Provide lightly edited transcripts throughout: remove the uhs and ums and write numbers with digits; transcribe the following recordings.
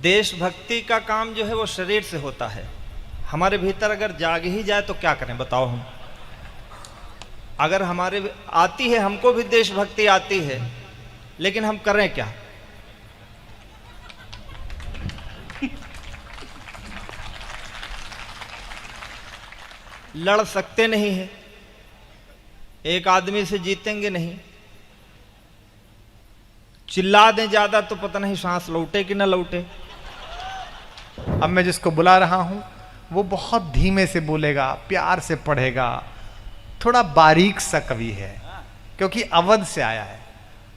देशभक्ति का काम जो है वो शरीर से होता है। हमारे भीतर अगर जाग ही जाए तो क्या करें बताओ हम। अगर हमारे आती है, हमको भी देशभक्ति आती है, लेकिन हम करें क्या? लड़ सकते नहीं है, एक आदमी से जीतेंगे नहीं, चिल्ला दें ज्यादा तो पता नहीं सांस लौटे कि ना लौटे। अब मैं जिसको बुला रहा हूं वो बहुत धीमे से बोलेगा, प्यार से पढ़ेगा, थोड़ा बारीक सा कवि है क्योंकि अवध से आया है।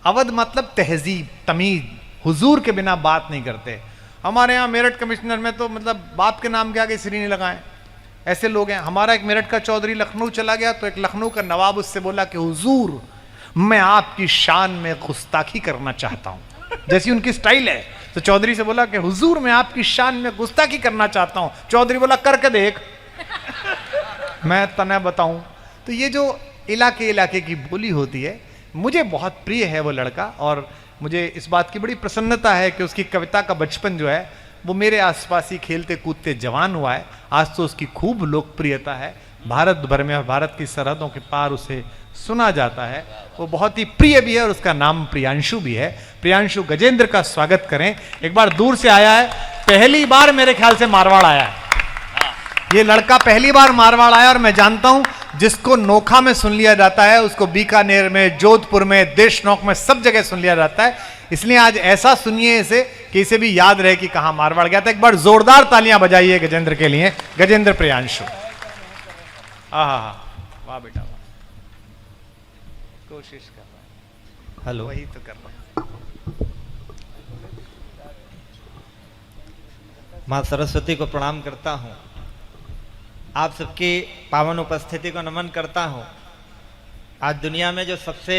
अवध मतलब तहजीब, तमीज, हुजूर के बिना बात नहीं करते। हमारे यहाँ मेरठ कमिश्नर में तो मतलब बाप के नाम के आगे सिर नहीं लगाए, ऐसे लोग हैं। हमारा एक मेरठ का चौधरी लखनऊ चला गया तो एक लखनऊ का नवाब उससे बोला कि हुजूर मैं आपकी शान में गुस्ताखी करना चाहता हूं, जैसी उनकी स्टाइल है। तो चौधरी से बोला कि हुजूर मैं आपकी शान में गुस्ताखी करना चाहता हूं। चौधरी बोला करके देख, मैं तने बताऊं। तो ये जो इलाके इलाके की बोली होती है, मुझे बहुत प्रिय है वो लड़का, और मुझे इस बात की बड़ी प्रसन्नता है कि उसकी कविता का बचपन जो है वो मेरे आसपास ही खेलते कूदते जवान हुआ है। आज तो उसकी खूब लोकप्रियता है भारत भर में, और भारत की सरहदों के पार उसे सुना जाता है। वो बहुत ही प्रिय भी है और उसका नाम प्रियांशु भी है। प्रियांशु गजेंद्र का स्वागत करें। एक बार दूर से आया है, पहली बार मेरे ख्याल से मारवाड़ आया है ये लड़का, पहली बार मारवाड़ आया। और मैं जानता हूं जिसको नोखा में सुन लिया जाता है उसको बीकानेर में, जोधपुर में, देशनोक में, सब जगह सुन लिया जाता है। इसलिए आज ऐसा सुनिए इसे कि इसे भी याद रहे कि कहां मारवाड़ गया था। एक बार जोरदार तालियां बजाइए गजेंद्र के लिए। गजेंद्र प्रियांशु, वाह बेटा, कोशिश कर रहा है। हेलो, वही तो कर रहा हूं। मां सरस्वती को प्रणाम करता हूं, आप सबकी पावन उपस्थिति को नमन करता हूं। आज दुनिया में जो सबसे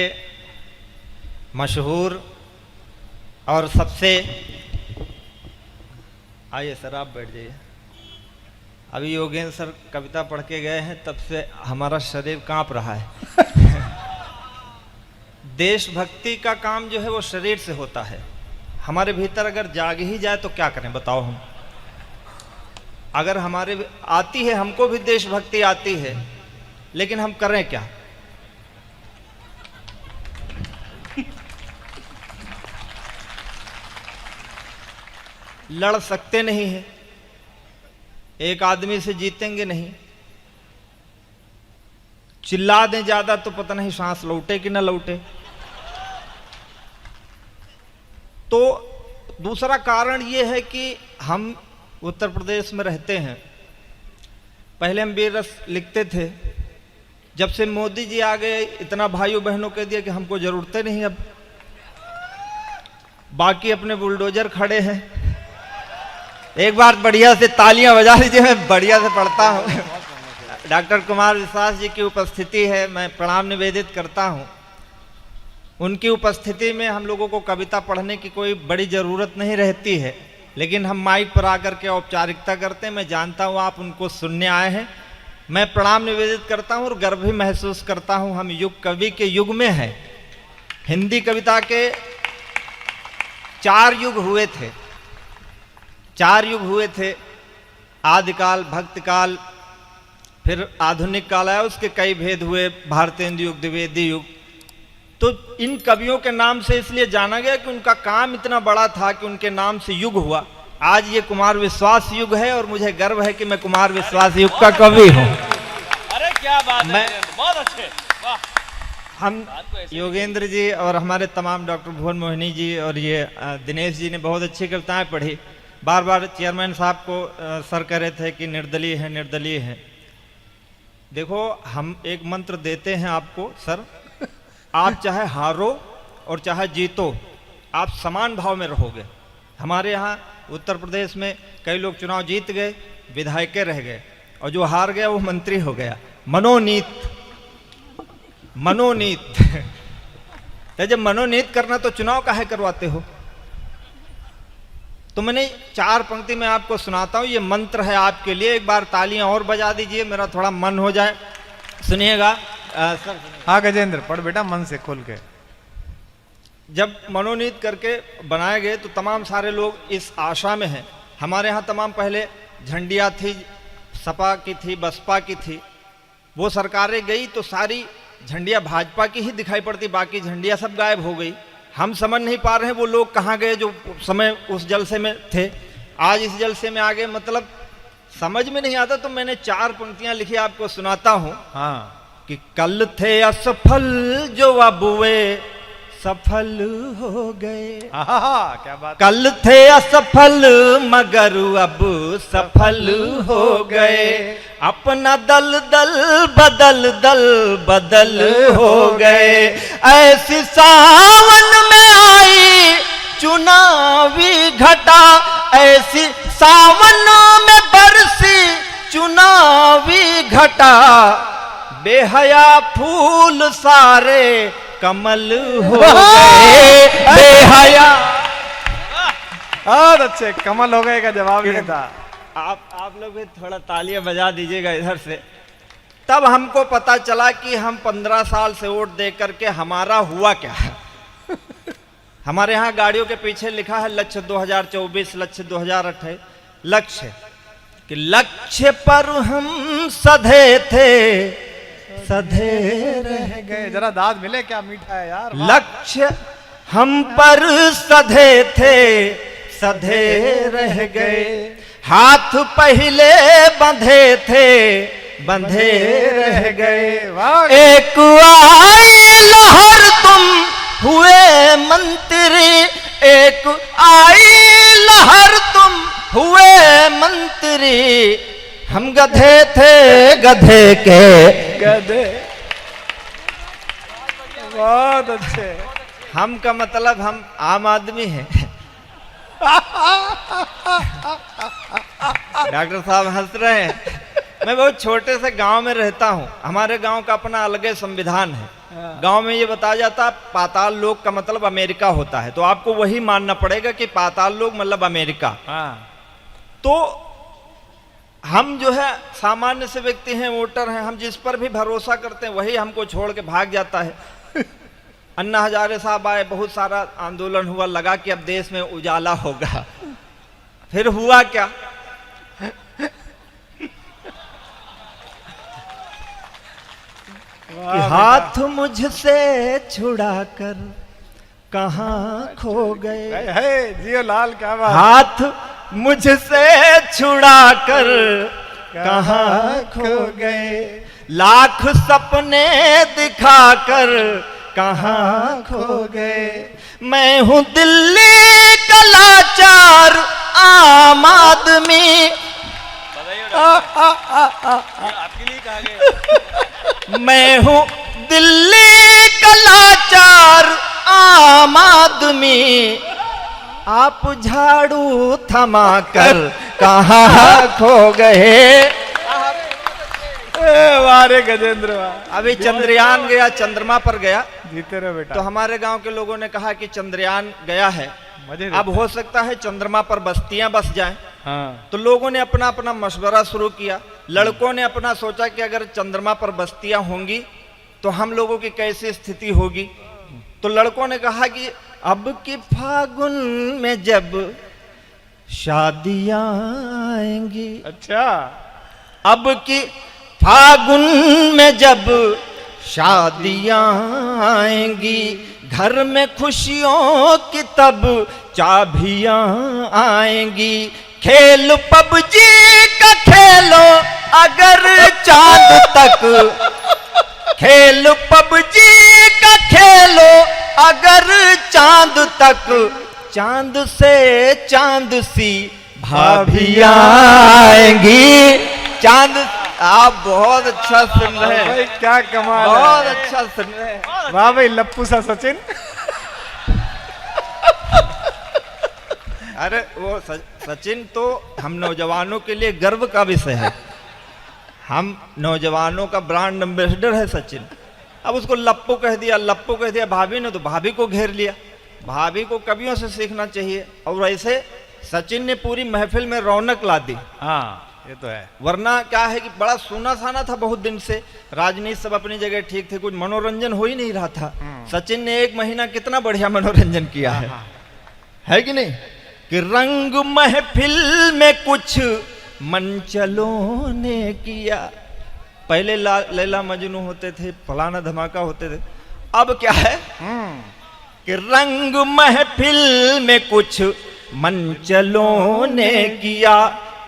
मशहूर और सबसे, आइए सर आप बैठ जाइए। अभी योगेंद्र सर कविता पढ़ के गए हैं, तब से हमारा शरीर कांप रहा है। देशभक्ति का काम जो है वो शरीर से होता है। हमारे भीतर अगर जाग ही जाए तो क्या करें बताओ हम। अगर हमारे आती है, हमको भी देशभक्ति आती है, लेकिन हम करें क्या? लड़ सकते नहीं है, एक आदमी से जीतेंगे नहीं, चिल्ला दें ज्यादा तो पता नहीं सांस लौटे कि ना लौटे। तो दूसरा कारण यह है कि हम उत्तर प्रदेश में रहते हैं। पहले हम वीर रस लिखते थे, जब से मोदी जी आ गए इतना भाइयों बहनों कह दिया कि हमको जरूरत नहीं। अब बाकी अपने बुलडोजर खड़े हैं। एक बार बढ़िया से तालियां बजा लीजिए, मैं बढ़िया से पढ़ता हूं। डॉक्टर कुमार विश्वास जी की उपस्थिति है, मैं प्रणाम निवेदित करता हूं। उनकी उपस्थिति में हम लोगों को कविता पढ़ने की कोई बड़ी ज़रूरत नहीं रहती है, लेकिन हम माइक पर आकर के औपचारिकता करते हैं। मैं जानता हूँ आप उनको सुनने आए हैं, मैं प्रणाम निवेदित करता हूँ और गर्व भी महसूस करता हूँ। हम युग कवि के युग में हैं। हिंदी कविता के 4 युग हुए थे, 4 युग हुए थे। आदिकाल, भक्तकाल, फिर आधुनिक काल आया, उसके कई भेद हुए, भारतेंदु युग, द्विवेदी युग। तो इन कवियों के नाम से इसलिए जाना गया कि उनका काम इतना बड़ा था कि उनके नाम से युग हुआ। आज ये कुमार विश्वास युग है और मुझे गर्व है कि मैं कुमार विश्वास युग का कवि हूँ। अरे क्या बात है, बहुत अच्छे, वाह। हम योगेंद्र जी और हमारे तमाम डॉक्टर भुवन मोहिनी जी और ये दिनेश जी ने बहुत अच्छी कविताएं पढ़ी। बार बार चेयरमैन साहब को सर कह रहे थे कि निर्दलीय है, निर्दलीय है। देखो, हम एक मंत्र देते हैं आपको सर, आप चाहे हारो और चाहे जीतो, आप समान भाव में रहोगे। हमारे यहाँ उत्तर प्रदेश में कई लोग चुनाव जीत गए, विधायक रह गए, और जो हार गया वो मंत्री हो गया। मनोनीत, मनोनीत। तो जब मनोनीत करना तो चुनाव काहे करवाते हो? तो मैंने 4 पंक्ति में आपको सुनाता हूँ, ये मंत्र है आपके लिए। एक बार तालियां और बजा दीजिए, मेरा थोड़ा मन हो जाए। सुनिएगा सर। हाँ गजेंद्र, पढ़ बेटा मन से खोल के। जब मनोनीत करके बनाए गए तो तमाम सारे लोग इस आशा में हैं। हमारे यहाँ तमाम पहले झंडियाँ थी, सपा की थी, बसपा की थी। वो सरकारें गई तो सारी झंडियाँ भाजपा की ही दिखाई पड़ती, बाकी झंडियाँ सब गायब हो गई। हम समझ नहीं पा रहे हैं वो लोग कहाँ गए जो समय उस जलसे में थे, आज इस जलसे में आ गए। मतलब समझ में नहीं आता। तो मैंने 4 पंक्तियां लिखी, आपको सुनाता हूं। हाँ, कि कल थे असफल जो अब वे सफल हो गए। क्या बात। कल थे असफल मगर अब सफल हो गए। अपना दल दल बदल दल बदल हो गए। ऐसी सावन में आई चुनावी घटा, ऐसी सावन में बरसी चुनावी घटा। बेहया फूल सारे कमल हो गए। बेहया। बहुत अच्छे, कमल हो गए का जवाब ये था। आप लोग भी थोड़ा तालियां बजा दीजिएगा इधर से। तब हमको पता चला कि हम 15 साल से वोट दे करके हमारा हुआ क्या है। हमारे यहाँ गाड़ियों के पीछे लिखा है लक्ष्य 2024, लक्ष्य 2028। लक्ष्य कि लक्ष्य पर हम सधे थे, सधे रह गए। जरा दाद मिले, क्या मीठा है यार। लक्ष्य हम पर सधे थे, सधे रह गए। हाथ पहले बंधे थे, बंधे रह गए। एक आई लहर तुम हुए मंत्री, एक आई लहर तुम हुए मंत्री। हम गधे थे गधे के गधे। बहुत अच्छे। हम का मतलब हम आम आदमी हैं। डॉक्टर साहब हंस रहे हैं। मैं बहुत छोटे से गांव में रहता हूं। हमारे गांव का अपना अलग संविधान है। गांव में ये बताया जाता है पाताल लोक का मतलब अमेरिका होता है, तो आपको वही मानना पड़ेगा कि पाताल लोक मतलब अमेरिका। तो हम जो है सामान्य से व्यक्ति हैं, वोटर हैं, हम जिस पर भी भरोसा करते हैं वही हमको छोड़ के भाग जाता है। अन्ना हजारे साहब आए, बहुत सारा आंदोलन हुआ, लगा कि अब देश में उजाला होगा। फिर हुआ क्या? कि हाथ मुझसे छुड़ाकर कहाँ खो गए। जियो लाल, क्या बात। हाथ मुझसे छुड़ाकर कहाँ खो गए। लाख सपने दिखाकर कहाँ खो गए। मैं हूँ दिल्ली का लाचार आम आदमी। आपके लिए कहा गया। मैं हूँ दिल्ली का लाचार आम आदमी। आप झाड़ू थमाकर कहाँ खो गए। वारे गजेंद्र, अभी चंद्रयान गया, चंद्रमा पर गया। जीते रहो बेटा। तो हमारे गांव के लोगों ने कहा कि चंद्रयान गया है, मजे अब हो सकता है चंद्रमा पर बस्तियां बस जाएं। हाँ। तो लोगों ने अपना अपना मशवरा शुरू किया। लड़कों ने अपना सोचा कि अगर चंद्रमा पर बस्तियां होंगी तो हम लोगों की कैसी स्थिति होगी। तो लड़कों ने कहा कि अब की फागुन में जब शादियां आएंगी, अच्छा, अब की फागुन में जब शादियां आएंगी, घर में खुशियों की तब चाबियां आएंगी। खेल पबजी का खेलो अगर चांद तक, खेल पबजी का खेलो अगर चांद तक, चांद से चांद सी भाभियां आएंगी। चांद, आप बहुत अच्छा सुन रहे हैं भाई, क्या कमाल है। बहुत अच्छा सुन रहे हैं। वाह भाई, लप्पू सा सचिन। अरे वो सचिन तो हम नौजवानों के लिए गर्व का विषय है। हम नौजवानों का ब्रांड एम्बेसडर है सचिन। अब उसको लप्पू कह दिया, लप्पू कह दिया भाभी ने, तो भाभी को घेर लिया। भाभी को कवियों से सीखना चाहिए। और ऐसे सचिन ने पूरी महफिल में रौनक ला दी। हाँ, ये तो है। वरना क्या है कि बड़ा सोना साना था बहुत दिन से, राजनीति सब अपनी जगह ठीक थे, कुछ मनोरंजन हो ही नहीं रहा था। सचिन ने 1 महीना कितना बढ़िया मनोरंजन किया है कि नहीं? कि रंग महफिल में कुछ मंचलों ने किया। पहले लैला मजनू होते थे, फलाना धमाका होते थे, अब क्या है कि रंग महफिल में कुछ मंचलों ने किया,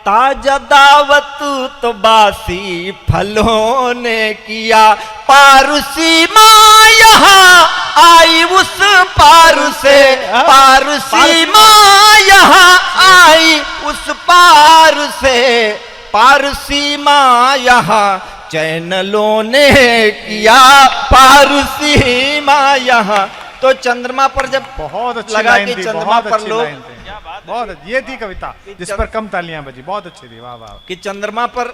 ताजा दावत तो बासी फलों ने किया। पारसी माँ यहाँ आई उस पार से, पारसी माँ यहाँ आई उस पार से, पारसी माँ यहाँ चैनलों ने किया, पारसी माँ यहाँ। तो चंद्रमा पर जब बहुत अच्छी लगा लाइन कि थी, चंद्रमा बहुत पर अच्छी लोग, लाइन थी, बहुत ये थी कविता जिस पर कम तालियां बजी, बहुत अच्छी थी, वाह वाह। कि चंद्रमा पर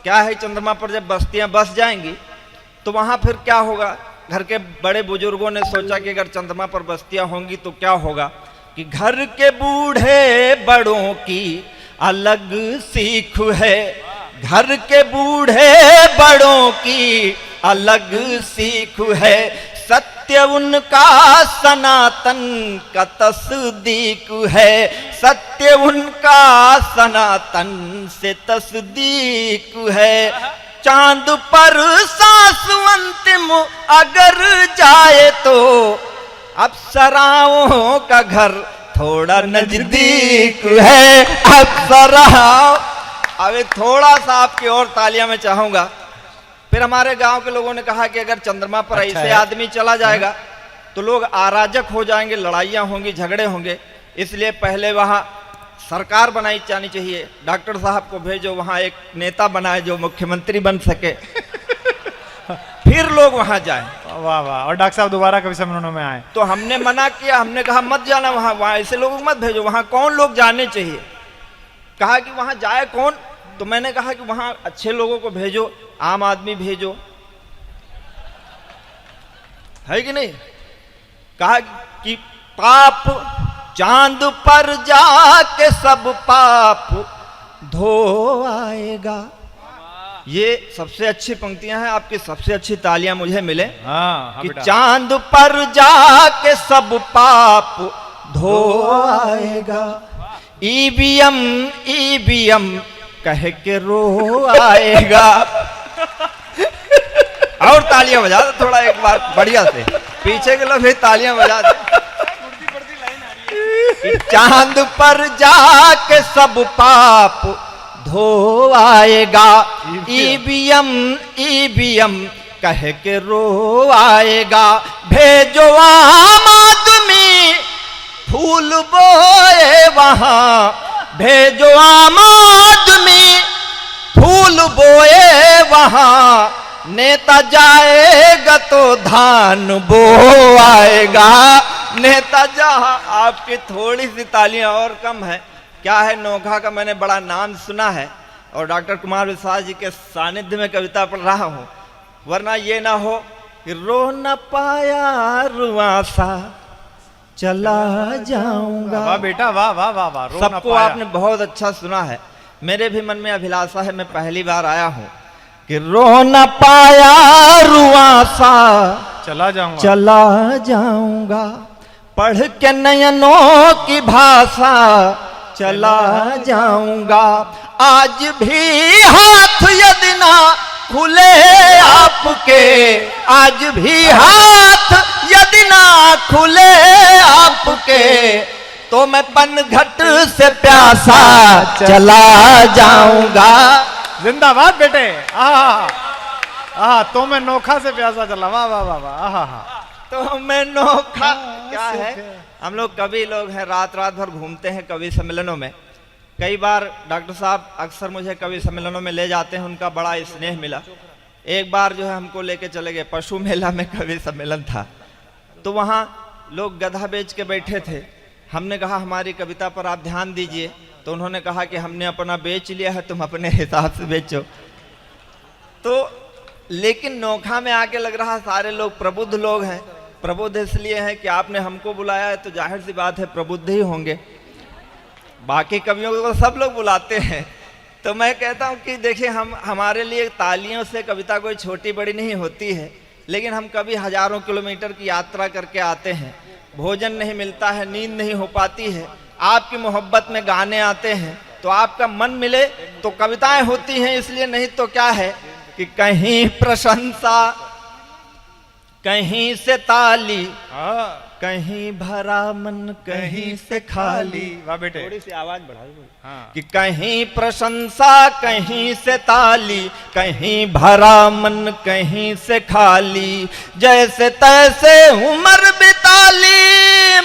क्या है, चंद्रमा पर जब बस्तियां बस जाएंगी तो वहां फिर क्या होगा। घर के बड़े बुजुर्गों ने सोचा कि अगर चंद्रमा पर बस्तियां होंगी तो क्या होगा कि घर के बूढ़े बड़ों की अलग सीख है, घर के बूढ़े बड़ों की अलग सीख है, सत्य उनका सनातन का तस्दीक है, सत्य उनका सनातन से तस्दीक है। चांद पर सांस अंतिम अगर जाए तो अप्सराओं का घर थोड़ा नजदीक है, अप्सराओं। अभी थोड़ा सा आपकी और तालियां मैं चाहूंगा। फिर हमारे गांव के लोगों ने कहा कि अगर चंद्रमा पर अच्छा ऐसे है। आदमी चला जाएगा तो लोग अराजक हो जाएंगे, लड़ाइयां होंगी, झगड़े होंगे, इसलिए पहले वहां सरकार बनाई जानी चाहिए। डॉक्टर साहब को भेजो, वहां एक नेता बनाए जो मुख्यमंत्री बन सके, फिर लोग वहां जाएं। वाह वाह। और डॉक्टर साहब दोबारा कभी सम्मेलनों में आए? तो हमने मना किया, हमने कहा मत जाना वहां, वहां ऐसे लोगों को मत भेजो, वहां कौन लोग जाने चाहिए। कहा कि वहां जाए कौन, तो मैंने कहा कि वहां अच्छे लोगों को भेजो, आम आदमी भेजो, है कि नहीं। कहा कि पाप चांद पर जाके सब पाप धो आएगा। ये सबसे अच्छी पंक्तियां हैं, आपकी सबसे अच्छी तालियां मुझे मिले। हाँ कि चांद पर जाके सब पाप धो आएगा, ईवीएम ईवीएम कह के रो आएगा। और तालियां बजा दो थोड़ा एक बार बढ़िया से, पीछे के लोग भी तालियां बजा दो। चांद पर जाके सब पाप धो आएगा, ईवीएम ईवीएम कह के रो आएगा। भेजो आम आदमी फूल बोए वहां, भेजो आम आदमी फूल बोए वहां, नेता जाएगा तो धान बो आएगा। नेता जहां, आपकी थोड़ी सी तालियां और कम है। क्या है, नोखा का मैंने बड़ा नाम सुना है और डॉक्टर कुमार विश्वास जी के सानिध्य में कविता पढ़ रहा हूं, वरना ये ना हो कि रो न पाया रुआसा चला जाऊंगा। वाह बेटा, वाह वाह वाह वाह। रो ना सबको पाया। आपने बहुत अच्छा सुना है, मेरे भी मन में अभिलाषा है, मैं पहली बार आया हूं कि रो न पाया रुआसा चला जाऊंगा, चला जाऊंगा, पढ़ के नयनों की भाषा चला जाऊंगा। आज भी हाथ यदि ना खुले आपके, आज भी हाथ यदि ना खुले आपके, तो मैं पनघट से प्यासा चला जाऊंगा। जिंदाबाद बेटे। आहा, तो मैं नोखा से प्यासा चला। वाह वाह वाह वाह। आहा, तो मैं नोखा क्या है, हम लोग कवि लोग हैं, रात रात भर घूमते हैं कवि सम्मेलनों में। कई बार डॉक्टर साहब अक्सर मुझे कवि सम्मेलनों में ले जाते हैं, उनका बड़ा स्नेह मिला। एक बार जो है हमको लेके चले गए, पशु मेला में कवि सम्मेलन था, तो वहाँ लोग गधा बेच के बैठे थे। हमने कहा हमारी कविता पर आप ध्यान दीजिए, तो उन्होंने कहा कि हमने अपना बेच लिया है, तुम अपने हिसाब से बेचो। तो लेकिन नोखा में आके लग रहा सारे लोग प्रबुद्ध लोग हैं। प्रबुद्ध इसलिए हैं कि आपने हमको बुलाया है, तो जाहिर सी बात है प्रबुद्ध ही होंगे। बाकी कवियों को सब लोग बुलाते हैं, तो मैं कहता हूँ कि देखिए, हमारे लिए तालियों से कविता कोई छोटी बड़ी नहीं होती है, लेकिन हम कभी हजारों किलोमीटर की यात्रा करके आते हैं, भोजन नहीं मिलता है, नींद नहीं हो पाती है, आपकी मोहब्बत में गाने आते हैं, तो आपका मन मिले तो कविताएं होती हैं। इसलिए नहीं तो क्या है कि कहीं प्रशंसा, कहीं से ताली, कहीं भरा मन, कहीं से खाली। वाह बेटे, थोड़ी सी आवाज बढ़ा दो। हाँ। कि कहीं प्रशंसा, कहीं से ताली, कहीं भरा मन, कहीं से खाली। जैसे तैसे उम्र बिताली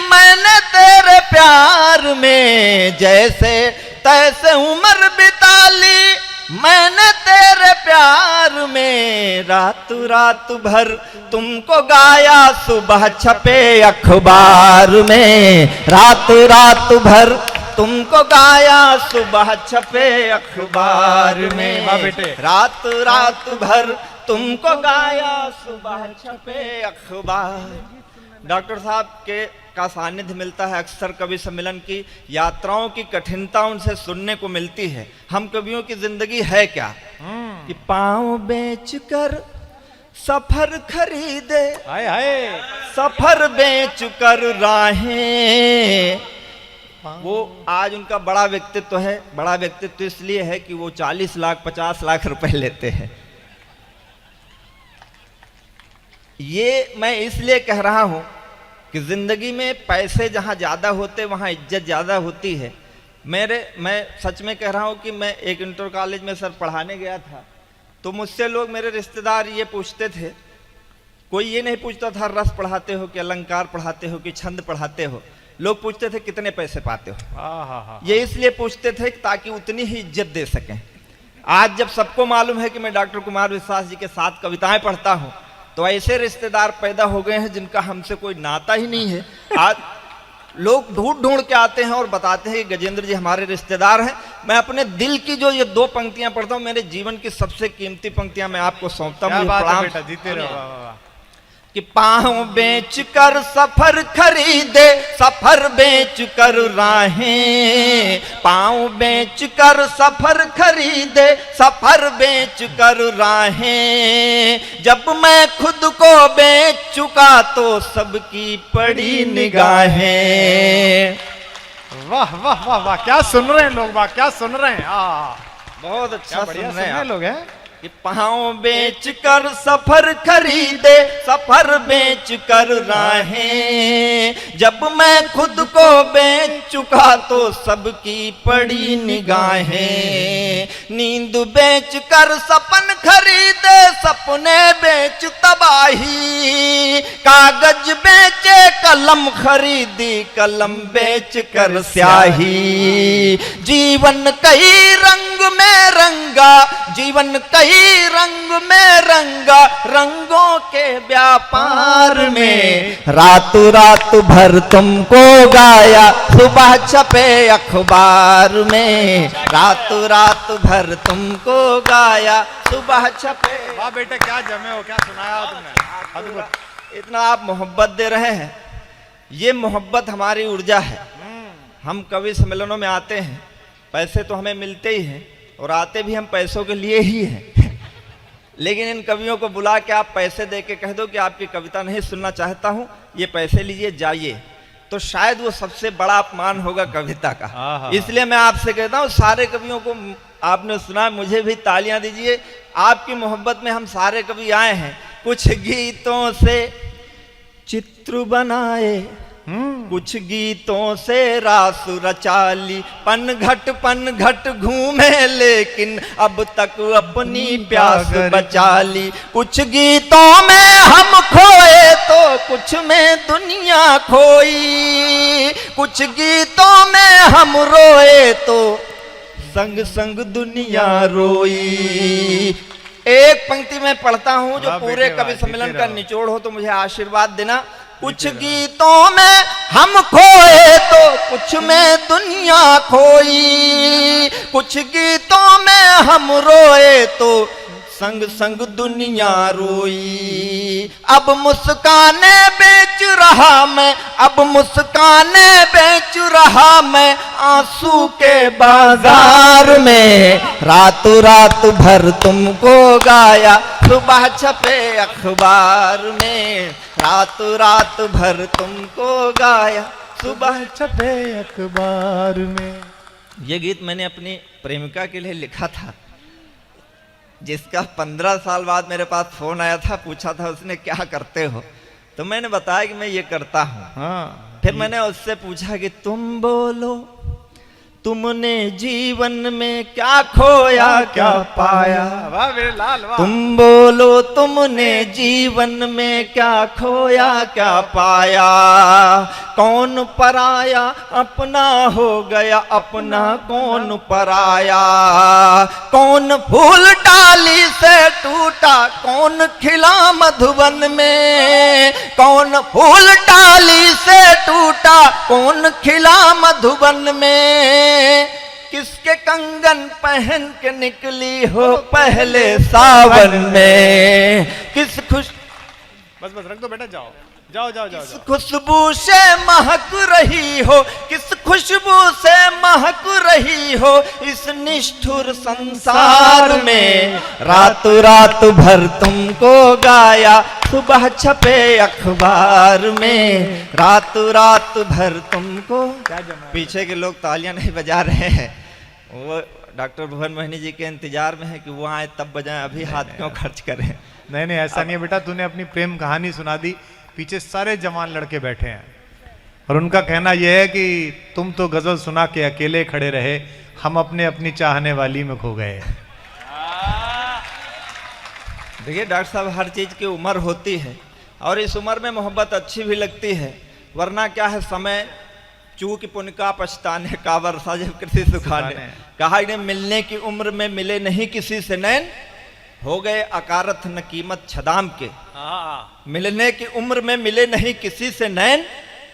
मैंने तेरे प्यार में, जैसे तैसे उम्र बिताली मैंने तेरे प्यार में। रात रात भर तुमको गाया, सुबह छपे अखबार में। रात रात भर तुमको गाया, सुबह छपे अखबार में। वाह बेटे, रात रात भर तुमको गाया, सुबह छपे अखबार। डॉक्टर साहब के का सानिध्य मिलता है अक्सर कवि सम्मेलन की यात्राओं की कठिनता उनसे सुनने को मिलती है। हम कवियों की जिंदगी है क्या कि पांव बेच कर सफर खरीदे, हाय हाय, सफर बेच कर राहें। वो आज उनका बड़ा व्यक्तित्व है। बड़ा व्यक्तित्व इसलिए है कि वो 40 लाख 50 लाख रुपए लेते हैं। ये मैं इसलिए कह रहा हूं कि जिंदगी में पैसे जहां ज्यादा होते वहां इज्जत ज्यादा होती है। मैं सच में कह रहा हूं कि मैं एक इंटर कॉलेज में सर पढ़ाने गया था, तो मुझसे लोग, मेरे रिश्तेदार ये पूछते थे, कोई ये नहीं पूछता था रस पढ़ाते हो कि अलंकार पढ़ाते हो कि छंद पढ़ाते हो, लोग पूछते थे कितने पैसे पाते हो। ये इसलिए पूछते थे ताकि उतनी ही इज्जत दे सकें। आज जब सबको मालूम है कि मैं डॉक्टर कुमार विश्वास जी के साथ कविताएं पढ़ता हूं, तो ऐसे रिश्तेदार पैदा हो गए हैं जिनका हमसे कोई नाता ही नहीं है। आज लोग ढूंढ ढूंढ के आते हैं और बताते हैं कि गजेंद्र जी हमारे रिश्तेदार हैं। मैं अपने दिल की जो ये 2 पंक्तियां पढ़ता हूं, मेरे जीवन की सबसे कीमती पंक्तियां मैं आपको सौंपता हूं। बेटा, जीते रहो। वाह वाह। कि पांव बेच कर सफर खरीदे, सफर बेच कर राहें। पांव बेच कर सफर खरीदे, सफर बेच कर राहें। जब मैं खुद को बेच चुका तो सबकी पड़ी निगाहें। वाह वाह वाह वाह, क्या सुन रहे हैं लोग, वाह क्या सुन रहे हैं। बहुत अच्छा बढ़िया सुन रहे हैं लोग हैं। कि पाँव बेच कर सफर खरीदे, सफर बेच कर राहें। जब मैं खुद को बेच चुका तो सबकी पड़ी निगाहें। नींद बेच कर सपन खरीदे, सपने बेच तबाही। कागज बेचे कलम खरीदी, कलम बेच कर स्याही। जीवन कई रंग में रंगा, जीवन कई रंग में रंगा, रंगों के व्यापार में। रातों रात भर तुमको गाया, सुबह छपे अखबार में। रातों रात भर तुमको गाया, सुबह छपे। वाह बेटा, क्या जमे हो, क्या सुनाया तुमने, अद्भुत। इतना आप मोहब्बत दे रहे हैं, ये मोहब्बत हमारी ऊर्जा है। हम कवि सम्मेलनों में आते हैं, पैसे तो हमें मिलते ही हैं और आते भी हम पैसों के लिए ही हैं। लेकिन इन कवियों को बुला के आप पैसे दे के कह दो कि आपकी कविता नहीं सुनना चाहता हूं, ये पैसे लीजिए जाइए, तो शायद वो सबसे बड़ा अपमान होगा कविता का। इसलिए मैं आपसे कहता हूं, सारे कवियों को आपने सुना, मुझे भी तालियां दीजिए। आपकी मोहब्बत में हम सारे कवि आए हैं। कुछ गीतों से चित्र बनाए, कुछ गीतों से रास रचाली। पन घट घूमे लेकिन अब तक अपनी प्यास बचा ली। कुछ गीतों में हम खोए तो कुछ में दुनिया खोई। कुछ गीतों में हम रोए तो संग संग दुनिया रोई। एक पंक्ति में पढ़ता हूं जो पूरे कवि सम्मेलन का निचोड़ हो, तो मुझे आशीर्वाद देना। कुछ गीतों में हम खोए तो कुछ में दुनिया खोई। कुछ गीतों में हम रोए तो संग संग दुनिया रोई। अब मुस्काने बेच रहा मैं, अब मुस्काने बेच रहा मैं आंसू के बाजार में। रातों रात भर तुमको गाया, सुबह छपे अखबार में। रातों रात भर तुमको गाया, सुबह छपे अखबार में। ये गीत मैंने अपनी प्रेमिका के लिए लिखा था, जिसका 15 साल बाद मेरे पास फोन आया था, पूछा था उसने क्या करते हो, तो मैंने बताया कि मैं ये करता हूँ। हाँ, फिर मैंने उससे पूछा कि तुम बोलो, तुमने जीवन में क्या खोया क्या पाया। वाह मेरे लाल वाह। तुम बोलो, तुमने जीवन में क्या खोया क्या पाया। कौन पराया अपना हो गया, अपना कौन पराया। कौन फूल डाली से टूटा, कौन खिला मधुबन में। कौन फूल डाली से टूटा, कौन खिला मधुबन में। किसके कंगन पहन के निकली हो पहले सावन में। किस खुश बस बस रख दो बेटा, जाओ जाओ जाओ जाओ, किस खुशबू से महक रही हो, किस खुशबू से महक रही हो इस निष्ठुर संसार में। रातों रात भर तुमको गाया, सुबह छपे अखबार में। रातों रात भर तुमको। पीछे के लोग तालियां नहीं बजा रहे हैं, वो डॉक्टर भुवन मोहिनी जी के इंतजार में है कि वो आए तब बजाएं, अभी हाथ क्यों खर्च करें। नहीं नहीं ऐसा नहीं है बेटा, तूने अपनी प्रेम कहानी सुना दी, पीछे सारे जवान लड़के बैठे हैं और उनका कहना यह है कि तुम तो गजल सुना के अकेले खड़े रहे, हम अपने अपनी चाहने वाली में खो गए। देखिए डॉक्टर साहब, हर चीज की उम्र होती है और इस उम्र में मोहब्बत अच्छी भी लगती है, वरना क्या है समय चूक पुनका पछताने का वर्षा जब कृषि सुखाने। कहा इन्हें मिलने की उम्र में मिले नहीं किसी से नैन, हो गए अकारथ न कीमत छदाम के। मिलने की उम्र में मिले नहीं किसी से नैन,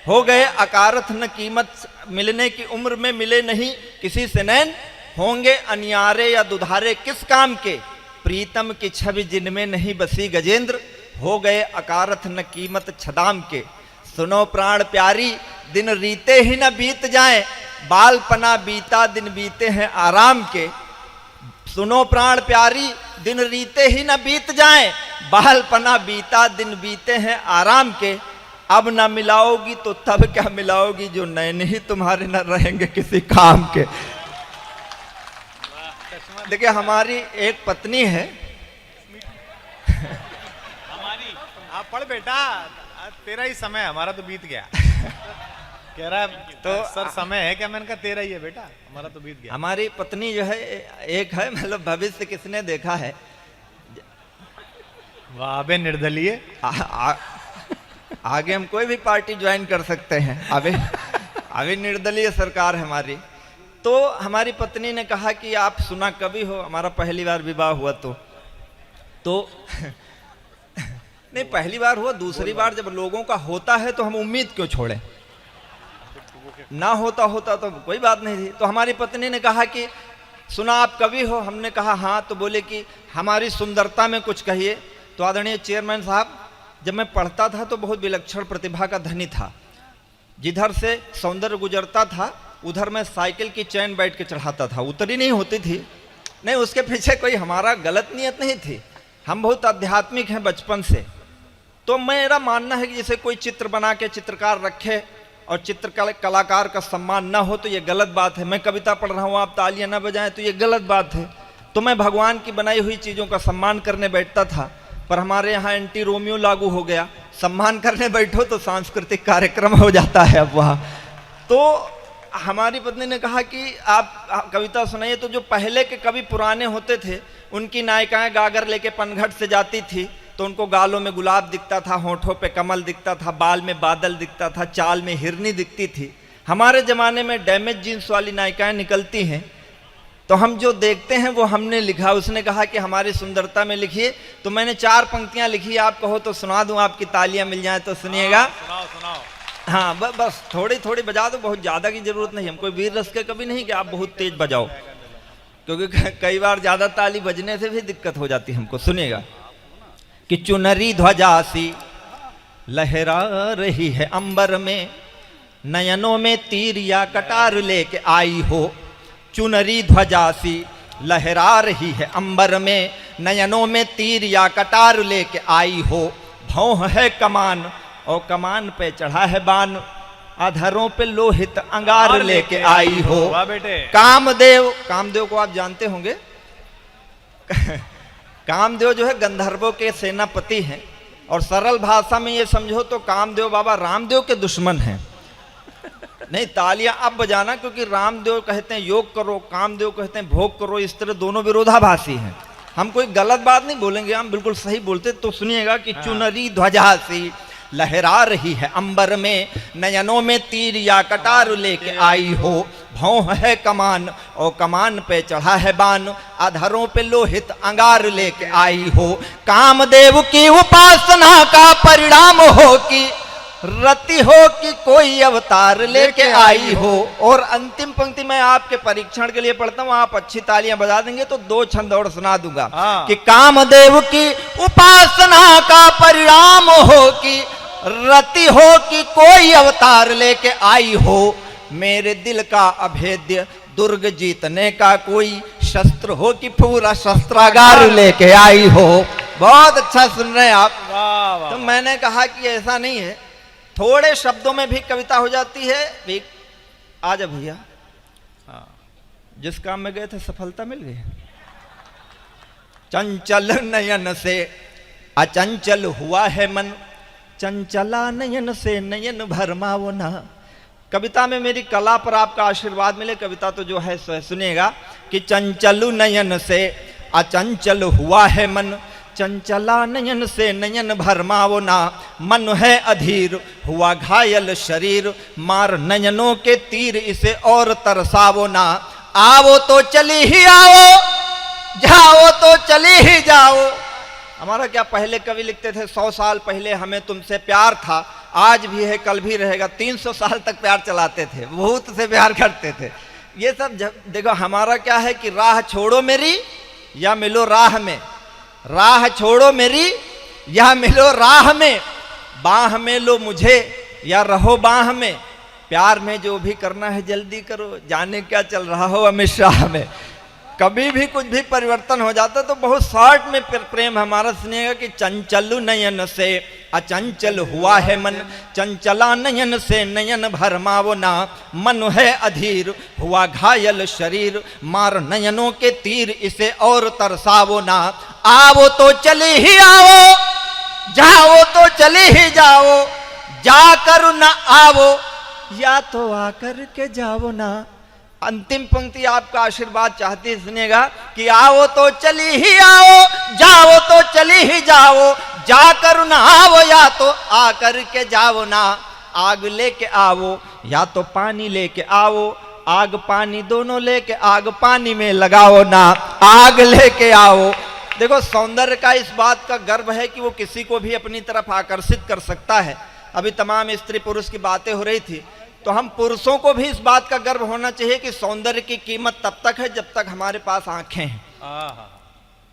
हो गए अकारथ न कीमत। मिलने की उम्र में मिले नहीं किसी से नैन, होंगे अनियारे या दुधारे किस काम के। प्रीतम की छवि जिनमें नहीं बसी गजेंद्र, हो गए अकारथ न कीमत छदाम के। सुनो प्राण प्यारी, दिन रीते ही न बीत जाएं, बालपना बीता दिन बीते हैं आराम के। सुनो प्राण प्यारी, दिन रीते ही न बीत जाएं, बालपना बीता दिन बीते हैं आराम के। अब न मिलाओगी तो तब क्या मिलाओगी, जो नैन ही तुम्हारे न रहेंगे किसी काम के। देखिए हमारी एक पत्नी है, हमारी आप पढ़ बेटा, तेरा ही समय, हमारा तो बीत गया। कह रहा है तो सर समय है क्या, मैंने कहा तेरा ही है बेटा, हमारा तो बीत गया। हमारी पत्नी जो है एक है, मतलब भविष्य किसने देखा है। वाह बे निर्दलीय। आगे हम कोई भी पार्टी ज्वाइन कर सकते हैं, अभी निर्दलीय सरकार है हमारी। तो हमारी पत्नी ने कहा कि आप सुना कवि हो, हमारा पहली बार विवाह हुआ तो नहीं पहली बार हुआ, दूसरी बार जब लोगों का होता है तो हम उम्मीद क्यों छोड़ें, ना होता तो कोई बात नहीं थी। तो हमारी पत्नी ने कहा कि सुना आप कवि हो, हमने कहा हाँ। तो बोले कि हमारी सुंदरता में कुछ कहिए। तो आदरणीय चेयरमैन साहब, जब मैं पढ़ता था तो बहुत विलक्षण प्रतिभा का धनी था, जिधर से सौंदर्य गुजरता था उधर मैं साइकिल की चैन बैठ के चढ़ाता था, उतरी नहीं होती थी। नहीं, उसके पीछे कोई हमारा गलत नियत नहीं थी, हम बहुत आध्यात्मिक हैं बचपन से। तो मेरा मानना है कि जैसे कोई चित्र बना के चित्रकार रखे और कलाकार का सम्मान ना हो तो ये गलत बात है। मैं कविता पढ़ रहा हूँ, आप तालियां ना बजाएं तो ये गलत बात है। तो मैं भगवान की बनाई हुई चीज़ों का सम्मान करने बैठता था, पर हमारे यहाँ एंटी रोमियो लागू हो गया, सम्मान करने बैठो तो सांस्कृतिक कार्यक्रम हो जाता है अब वहाँ। तो हमारी पत्नी ने कहा कि आप कविता सुनाइए। तो जो पहले के कवि पुराने होते थे, उनकी नायिकाएं गागर लेके पनघट से जाती थी तो उनको गालों में गुलाब दिखता था, होठों पे कमल दिखता था, बाल में बादल दिखता था, चाल में हिरनी दिखती थी। हमारे ज़माने में डैमेज जीन्स वाली नायिकाएं निकलती हैं, तो हम जो देखते हैं वो हमने लिखा। उसने कहा कि हमारी सुंदरता में लिखिए, तो मैंने 4 पंक्तियां लिखी, आप कहो तो सुना दूं, आपकी तालियां मिल जाए तो सुनिएगा। सुनाओ। हाँ बस थोड़ी थोड़ी बजा दो, बहुत ज़्यादा की जरूरत नहीं, हम कोई वीर रस के कभी नहीं कि आप बहुत तेज बजाओ। क्योंकि कई बार ज्यादा ताली बजने से भी दिक्कत हो जाती है हमको। सुनिएगा कि चुनरी ध्वजा सी लहरा रही है अंबर में, नयनों में तीर या कटार लेके आई हो। चुनरी ध्वजा सी लहरा रही है अंबर में, नयनों में तीर या कटार लेके आई हो। भौं है कमान और कमान पे चढ़ा है बाण, अधरों पे लोहित अंगार लेके आई हो। वाह बेटे। कामदेव, कामदेव को आप जानते होंगे कामदेव जो है गंधर्वों के सेनापति हैं, और सरल भाषा में ये समझो तो कामदेव बाबा रामदेव के दुश्मन हैं। नहीं, तालियां अब बजाना, क्योंकि रामदेव कहते हैं योग करो, कामदेव कहते हैं भोग करो, इस तरह दोनों विरोधाभासी हैं। हम कोई गलत बात नहीं बोलेंगे, हम बिल्कुल सही बोलते। तो सुनिएगा कि चुनरी ध्वजा सी लहरा रही है अंबर में, नयनों में तीर या कटार लेके आई हो। भौं है कमान और कमान पे चढ़ा है बाण, अधरों पे लोहित अंगार लेके आई हो। कामदेव की उपासना का परिणाम हो कि रति हो कि कोई अवतार लेके आई हो। और अंतिम पंक्ति में आपके परीक्षण के लिए पढ़ता हूं, आप अच्छी तालियां बजा देंगे तो 2 छंद और सुना दूंगा कि कामदेव की उपासना का परिणाम हो कि रति हो कि कोई अवतार लेके आई हो। मेरे दिल का अभेद्य दुर्ग जीतने का कोई शस्त्र हो कि पूरा शस्त्रागार लेके आई हो। बहुत अच्छा सुन रहे हैं आप। वाह वाह। तो मैंने कहा कि ऐसा नहीं है, थोड़े शब्दों में भी कविता हो जाती है। भी आजा भैया, जिस काम में गए थे सफलता मिल गई। चंचल नयन से अचंचल हुआ है मन, चंचला नयन से नयन भरमाओ ना। कविता में मेरी कला पर आपका आशीर्वाद मिले। कविता तो जो है सुनिएगा कि चंचलु नयन से अचंचल हुआ है मन, चंचला नयन से नयन भरमाओ ना। मन है अधीर हुआ घायल शरीर, मार नयनों के तीर इसे और तरसावो ना। आओ तो चली ही आओ, जाओ तो चली ही जाओ। हमारा क्या पहले कवि लिखते थे 100 साल पहले हमें तुमसे प्यार था, आज भी है कल भी रहेगा। 300 साल तक प्यार चलाते थे, भूत से प्यार करते थे। ये सब देखो, हमारा क्या है कि राह छोड़ो मेरी या मिलो राह में, राह छोड़ो मेरी या मिलो राह में, बाह में लो मुझे या रहो बाह में। प्यार में जो भी करना है जल्दी करो, जाने क्या चल रहा हो अमित शाह में। कभी भी कुछ भी परिवर्तन हो जाता तो बहुत शॉर्ट में प्रेम हमारा सुनिएगा कि चंचलु नयन से अचंचल हुआ है मन, चंचला नयन से नयन भरमाओ ना। मन है अधीर हुआ घायल शरीर, मार नयनों के तीर इसे और तरसावो ना। आओ तो चली ही आओ, जाओ तो चली ही जाओ, जाकर न आओ या तो आकर के जाओ ना। अंतिम पंक्ति आपका आशीर्वाद चाहती है, सुनिएगा कि आओ तो चली ही आओ, जाओ तो चली ही जाओ, जाकर न आओ या तो आकर के जाओ ना। आग लेके आओ या तो पानी लेके आओ, आग पानी दोनों लेके आग पानी में लगाओ ना। आग लेके आओ। देखो, सौंदर्य का इस बात का गर्व है कि वो किसी को भी अपनी तरफ आकर्षित कर सकता है। अभी तमाम स्त्री पुरुष की बातें हो रही थी, तो हम पुरुषों को भी इस बात का गर्व होना चाहिए कि सौंदर्य की कीमत तब तक है जब तक हमारे पास आंखें हैं।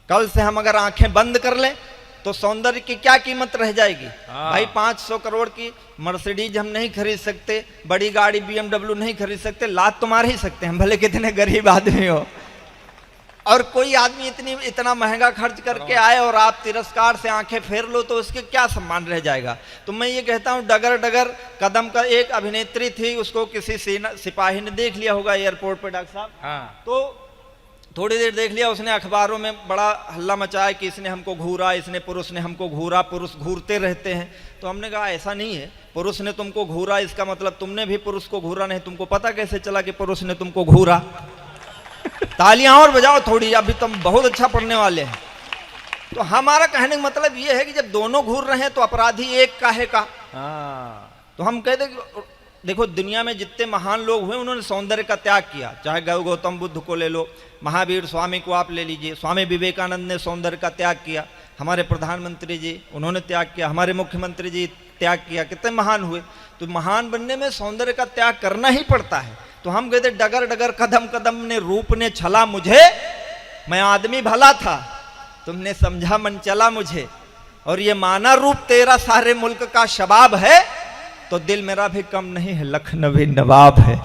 कल से हम अगर आंखें बंद कर लें तो सौंदर्य की क्या कीमत रह जाएगी। भाई 500 करोड़ की मर्सिडीज हम नहीं खरीद सकते, बड़ी गाड़ी BMW नहीं खरीद सकते, लात तो मार ही सकते हैं, भले कितने गरीब आदमी हो। और कोई आदमी इतना महंगा खर्च करके आए और आप तिरस्कार से आंखें फेर लो तो उसके क्या सम्मान रह जाएगा। तो मैं ये कहता हूँ, डगर डगर कदम का एक अभिनेत्री थी, उसको किसी सिपाही ने देख लिया होगा एयरपोर्ट पे डॉक्टर साहब। तो थोड़ी देर देख लिया उसने, अखबारों में बड़ा हल्ला मचाया कि इसने हमको घूरा, इसने पुरुष ने हमको घूरा, पुरुष घूरते रहते हैं। तो हमने कहा ऐसा नहीं है, पुरुष ने तुमको घूरा इसका मतलब तुमने भी पुरुष को घूरा नहीं। तुमको पता कैसे चला कि पुरुष ने तुमको घूरा? तालियां और बजाओ थोड़ी, अभी तुम बहुत अच्छा पढ़ने वाले हैं। तो हमारा कहने का मतलब ये है कि जब दोनों घूर रहे हैं तो अपराधी एक काहे का। तो हम कहते कि देखो, दुनिया में जितने महान लोग हुए उन्होंने सौंदर्य का त्याग किया। चाहे गौतम बुद्ध को ले लो, महावीर स्वामी को आप ले लीजिए, स्वामी विवेकानंद ने सौंदर्य का त्याग किया, हमारे प्रधानमंत्री जी उन्होंने त्याग किया, हमारे मुख्यमंत्री जी त्याग किया, कितने महान हुए। तो महान बनने में सौंदर्य का त्याग करना ही पड़ता है। तो हम कहते डगर डगर कदम कदम ने रूप ने छला मुझे, मैं आदमी भला था तुमने समझा मन चला मुझे, और ये माना रूप तेरा सारे मुल्क का शबाब है, तो दिल मेरा भी कम नहीं है लखनवी नवाब है।